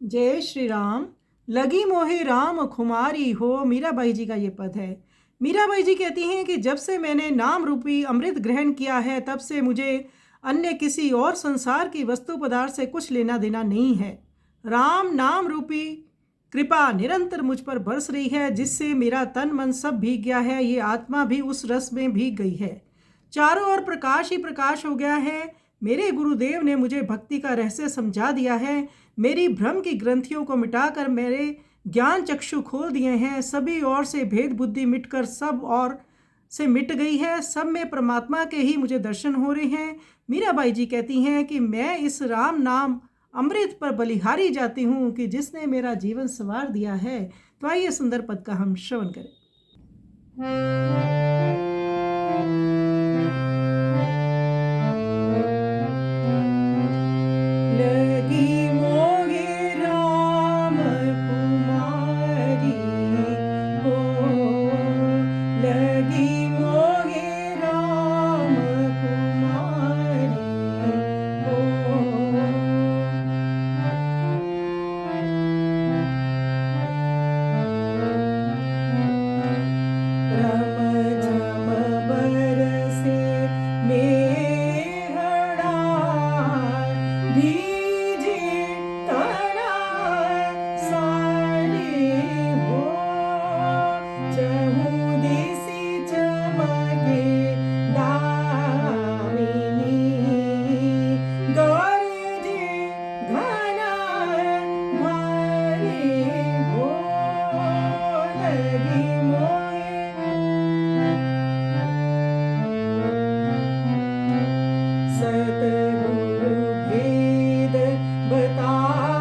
जय श्री राम। लगी मोहे राम खुमारी हो, मीराबाई जी का ये पद है। मीराबाई जी कहती हैं कि जब से मैंने नाम रूपी अमृत ग्रहण किया है तब से मुझे अन्य किसी और संसार की वस्तु पदार्थ से कुछ लेना देना नहीं है। राम नाम रूपी कृपा निरंतर मुझ पर बरस रही है, जिससे मेरा तन मन सब भीग गया है। ये आत्मा भी उस रस में भीग गई है। चारों ओर प्रकाश ही प्रकाश हो गया है। मेरे गुरुदेव ने मुझे भक्ति का रहस्य समझा दिया है। मेरी भ्रम की ग्रंथियों को मिटाकर मेरे ज्ञान चक्षु खोल दिए हैं। सभी ओर से भेद बुद्धि मिटकर सब और से मिट गई है। सब में परमात्मा के ही मुझे दर्शन हो रहे हैं। मीराबाई जी कहती हैं कि मैं इस राम नाम अमृत पर बलिहारी जाती हूँ कि जिसने मेरा जीवन संवार दिया है। तो आइए सुंदर पद का हम श्रवण करें। लगी मोहे राम कुमारी हो, लगी मोहे राम कुमारी हो। रम झम बरसे मेहड़ा, भीजे तना सारे हो। चहु दिसि चमके दामिनी, गरजे घना भारे हो। लगी मोहे सतगुरु भेद बताइया,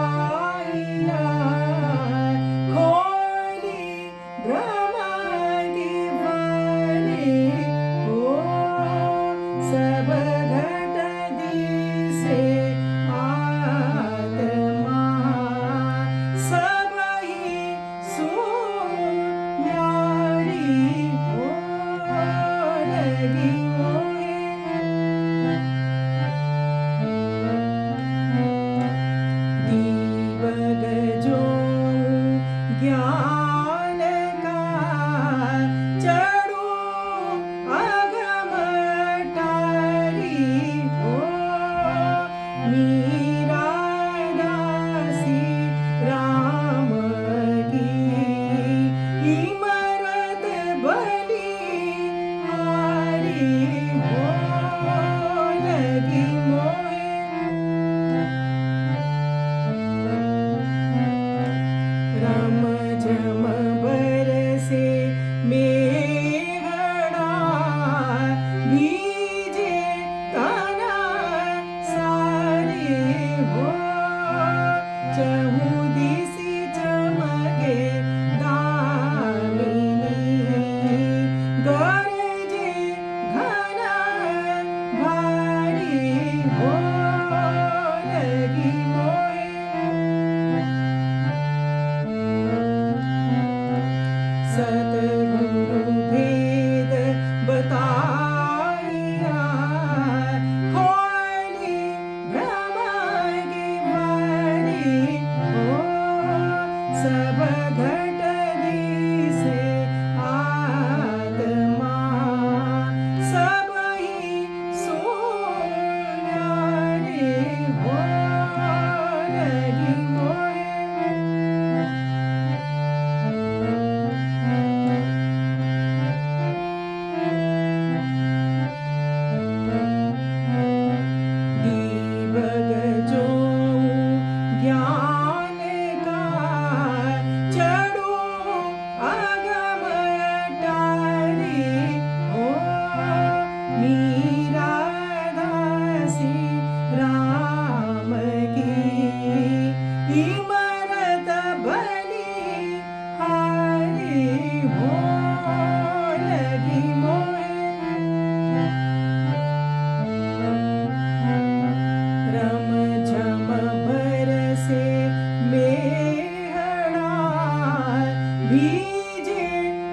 खोली ब्रह्मा की वाणी हो। सब घट दिसे आत्मा, सब ही सुन्यारी हो। लगी मोहे दीवग जो ज्ञान का, चढ़ो अगम टारी हो। मीरा दासी राम की, इमरत बलि हारी हो। लगी मोहे रम झम बरसे मेघड़ा, भीजे तना सारे हो। चहु दिसि चमके दामिनी, गरजे घना भारी हो। लगी मोहे सतगुरु भेद बताइया, खोली ब्रह्मा की वाणी हो। सब घट दिसे आत्मा, सब ही सुन्यारे हो। लगी मोहे दीवग जो ज्ञान का, चढ़ो अगम टारी हो। मीरा दासी राम की, इमरत बलि हारी हो। लगी मोहे रम झम बरसे मेहड़ा, भीजे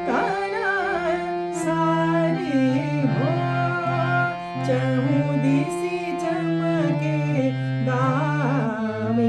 तना सारे हो। चहु दिसि चमके दामिनी,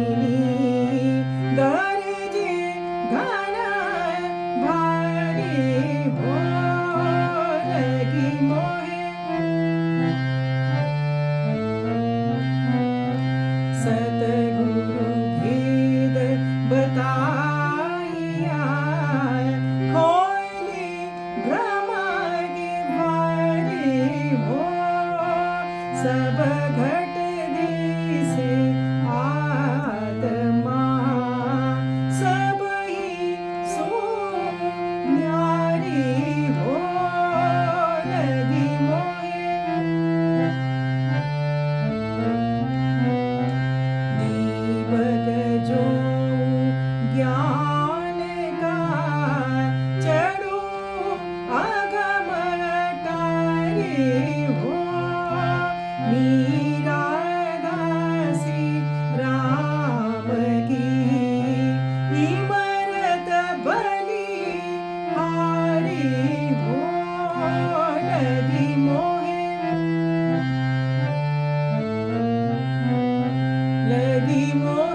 लगी मोहे